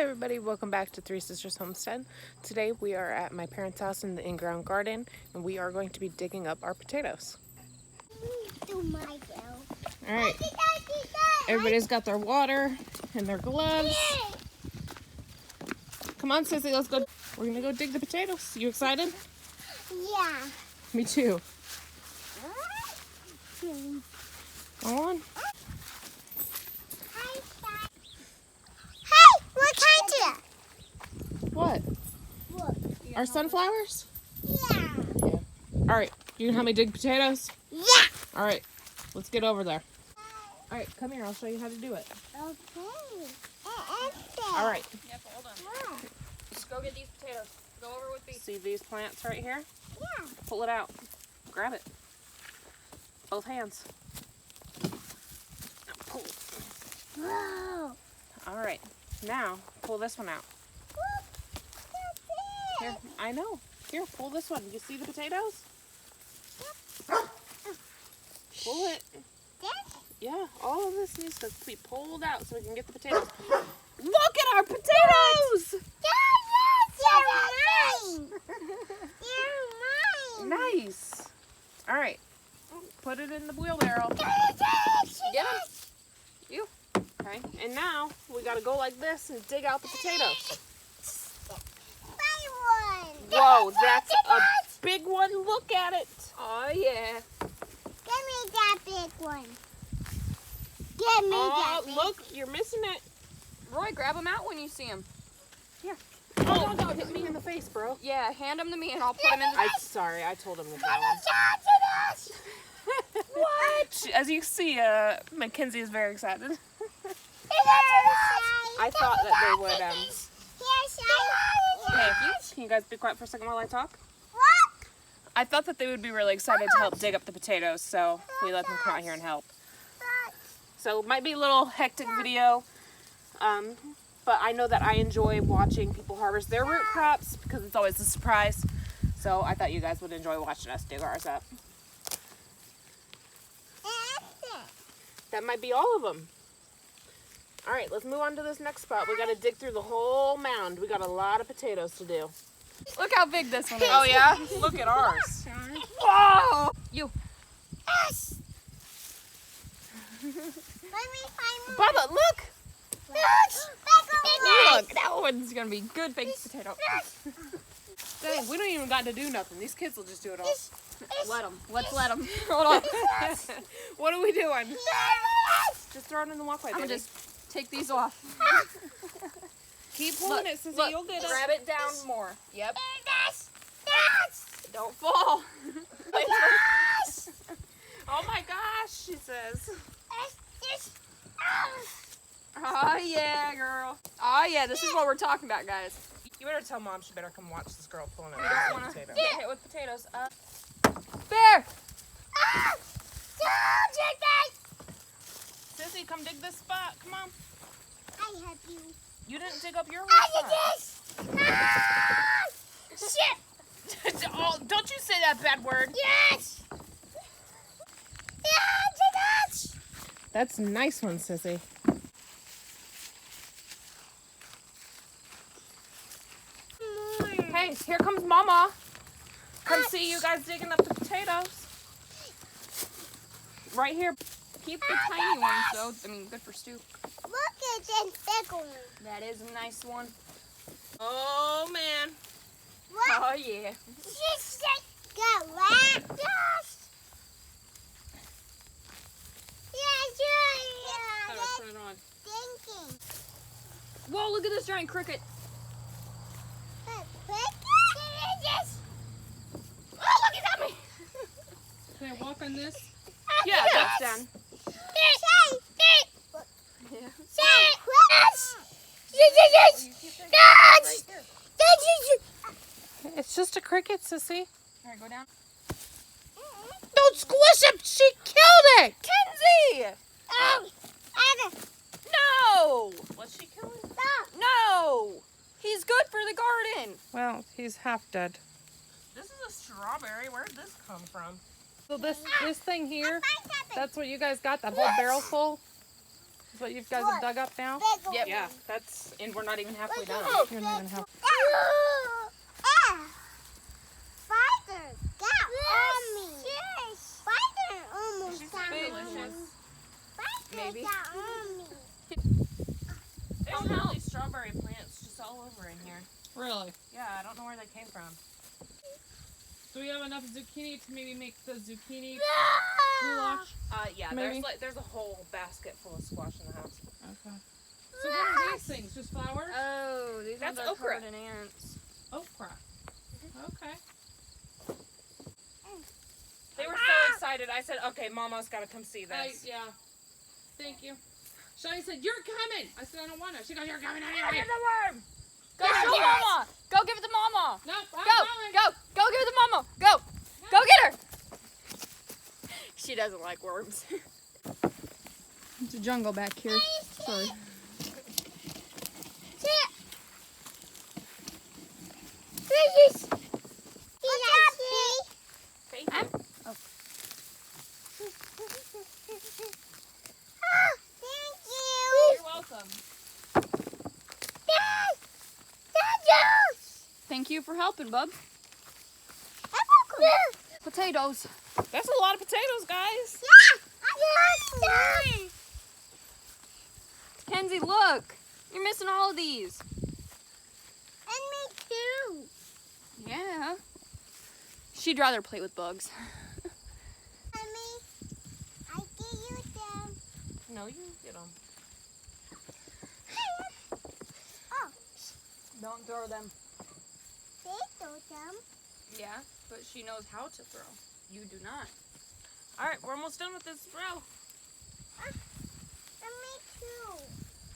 Hi everybody, welcome back to Three Sisters Homestead. Today we are at my parents' house in the in-ground garden and we are going to be digging up our potatoes. Alright, everybody's got their water and their gloves. Come on Sissy, let's go. We're gonna go dig the potatoes. You excited? Yeah. Me too. Go on. Hey, what kind of? What? Look. Our sunflowers? Yeah. Alright, you can help me dig potatoes? Yeah. Alright, let's get over there. Alright, come here, I'll show you how to do it. Okay. Alright. Yep, hold on. Let's go get these potatoes. Go over with me. See these plants right here? Yeah. Pull it out. Grab it. Both hands. Pull. Whoa. Alright, now pull this one out. Here, I know. Here, pull this one. You see the potatoes? Pull it. Yeah, all of this needs to be pulled out so we can get the potatoes. Look at our potatoes! You're mine. Nice. Alright, put it in the wheelbarrow. Get them. You. Okay, and now we gotta go like this and dig out the potatoes. Whoa, that's a big one. Look at it. Oh, yeah. Give me that big one. Give me that Oh, big look, you're missing it. Roy, grab them out when you see them. Oh, no, hit me in the face, bro. Yeah, hand them to me and I'll put them in the... Sorry, I told him to throw them. What? As you see, Mackenzie is very excited. I thought that they would, Thank you. Can you guys be quiet for a second while I talk? I thought that they would be really excited to help dig up the potatoes, so we let them come out here and help. So it might be a little hectic video, but I know that I enjoy watching people harvest their root crops because it's always a surprise. So I thought you guys would enjoy watching us dig ours up. That might be all of them. All right, let's move on to this next spot. We got to dig through the whole mound. We got a lot of potatoes to do. Look how big this one is. Oh yeah? Look at ours. Whoa! You. Let me find more. Bubba, look! Look, that one's going to be good big potato. Dang, we don't even got to do nothing. These kids will just do it all. Let them. Let's let them. Hold on. What are we doing? Just throw it in the walkway, I'm baby. going to just take these off. Keep pulling it, Sissy. Look, You'll get it. grab it down more. Yep. Don't fall. Oh my gosh, she says. Oh, yeah, girl. Oh, yeah, this is what we're talking about, guys. You better tell Mom she better come watch this girl pulling it We out don't of want the to potato. get hit with potatoes. Bear! Sissy, come dig this spot. Come on. I have you. You didn't dig up your spot. Shit! Oh, don't you say that bad word. Yes! That's a nice one, Sissy. Hey, here comes Mama. Come see you guys digging up the potatoes. Right here. Keep the tiny ones, though. I mean, good for stew. Look at this big one. That is a nice one. Oh, man. What? Oh, yeah. Just go right. Yes. How do I Yes, put it on? thinking. Whoa, look at this giant cricket. Oh, look, it's at me. Can I walk on this? Yeah, that's done. It's just a cricket, Sissy. All right, go down. Don't squish him. She killed it. Kenzie! No! Was she killing it? No! He's good for the garden. Well, he's half dead. This is a strawberry. Where did this come from? So this thing here, that's what you guys got, that whole barrel full? Is what you guys have dug up now? Big Yep. Yeah, that's, and we're not even halfway done. You're not even halfway. Spider got on me. Spider almost She's got delicious. on me. Spider Maybe. got on me. There's really strawberry plants just all over in here. Really? Yeah, I don't know where they came from. Do we have enough zucchini to maybe make the zucchini goulash? Yeah, Maybe. there's a whole basket full of squash in the house. Okay. So what are these things? Just flowers? Oh, these That's ones are okra. covered in ants. Okra. Okay. They were so excited. I said, okay, Mama's got to come see this. Yeah. Thank you. Shani said, "You're coming." I said, "I don't want to." She goes, "You're coming anyway." Go show mama. Go give it to mama. No, I'm Go, going. go give it to mama. Go get her. She doesn't like worms. It's a jungle back here. Sorry. Thank you. You're welcome. Thank you for helping, bub. Potatoes. That's a lot of potatoes, guys. Kenzie, look. You're missing all of these. Yeah. She'd rather play with bugs. No, you get them. Don't throw them. Yeah, but she knows how to throw. You do not. All right, we're almost done with this row.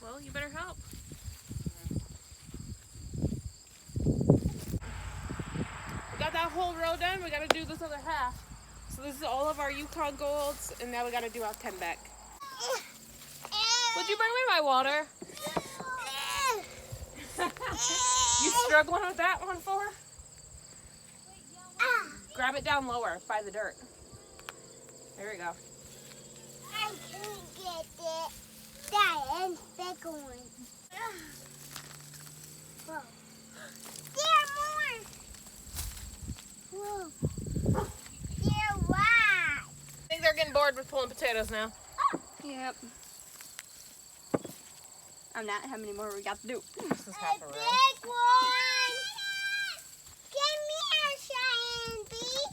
Well, you better help. We got that whole row done. We got to do this other half. So this is all of our Yukon Golds, and now we got to do our Kenbeck. Would you bring me my water? You struggling with that one, for? Grab it down lower by the dirt. There we go. I can't get it. That and big one. Whoa. There are more. Whoa. They're wide. I think they're getting bored with pulling potatoes now. Yep. I'm not. How many more we got to do? This is half a row. Big one. Come here, Cheyenne Bee.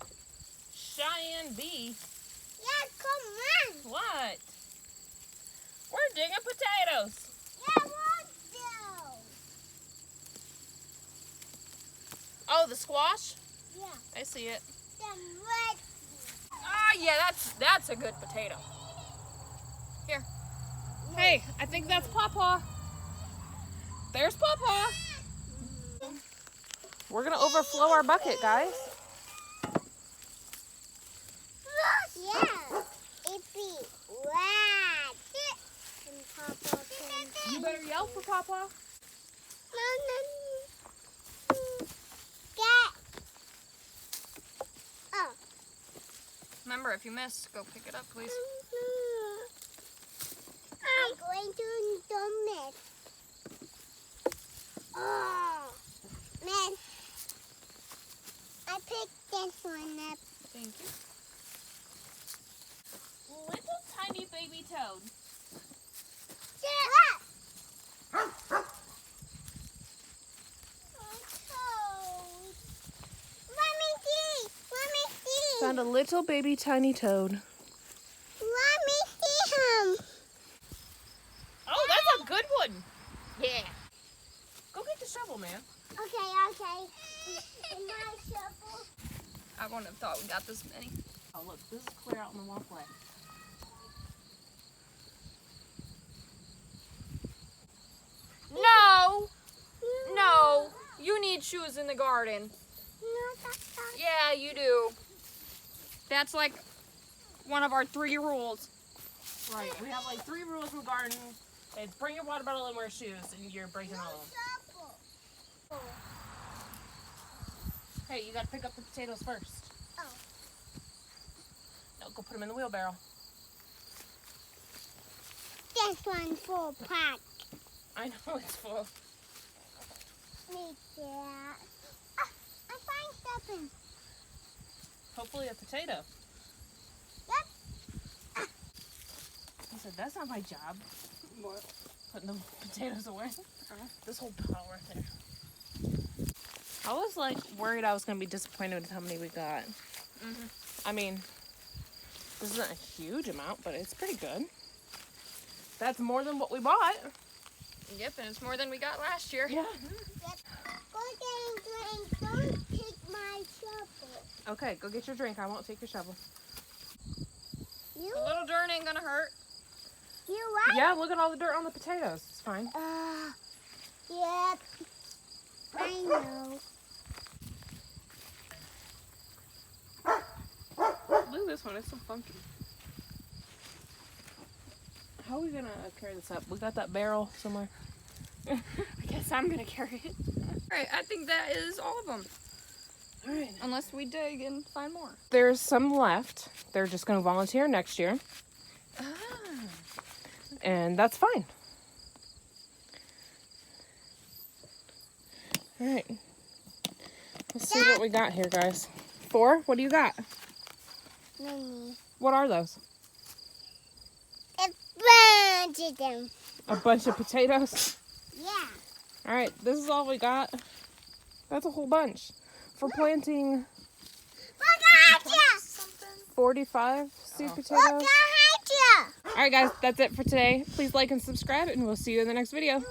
Cheyenne B. Yeah, come on. What? We're digging potatoes. Yeah, what though? Oh, the squash? Yeah, I see it. the red. Ah, yeah, that's a good potato. Here. Hey, I think that's Pawpaw. There's Pawpaw. We're gonna overflow our bucket, guys. Yeah, it be red. And Papa can. You better yell for Pawpaw. Get. Oh. Remember, if you miss, go pick it up, please. I'm going to do it. Oh, man. I picked this one up. Thank you. Little tiny baby toad. Look. Let me see. Let me see. Found a little baby tiny toad. Let me see him. Oh, that's a good one. Yeah. Go get the shovel, man. Okay. My shovel. I wouldn't have thought we got this many. Oh, look, this is clear out in the walkway. No, you need shoes in the garden. No, that's not. Yeah, you do. That's like one of our 3 rules. Right, we have like 3 rules in the garden. It's bring your water bottle and wear shoes, and you're breaking all of them. Shovel. Hey, you gotta pick up the potatoes first. Oh. No, go put them in the wheelbarrow. this one full pack. I know it's full. Me too. I find something. Hopefully a potato. Yep. I said, that's not my job. What? Putting the potatoes away. This whole pile right there. I was like worried I was going to be disappointed with how many we got. I mean, this isn't a huge amount, but it's pretty good. That's more than what we bought. Yep, and it's more than we got last year. Yeah. Yep. Go get a drink. Don't take my shovel. Okay, go get your drink. I won't take your shovel. You? A little dirt ain't gonna hurt. You what? Yeah, look at all the dirt on the potatoes. It's fine. Yep. I know. Look at this one. It's so funky. How are we going to carry this up? We got that barrel somewhere. I guess I'm gonna carry it. Alright, I think that is all of them. All right. Unless we dig and find more. There's some left. They're just going to volunteer next year. And that's fine. All right. Let's see what we got here, guys. 4? What do you got? Mini. What are those? A bunch of them. A bunch of potatoes? Yeah. All right, this is all we got. That's a whole bunch. For planting Look at you. 45 sweet Look potatoes. at you. All right, guys, that's it for today. Please like and subscribe, and we'll see you in the next video.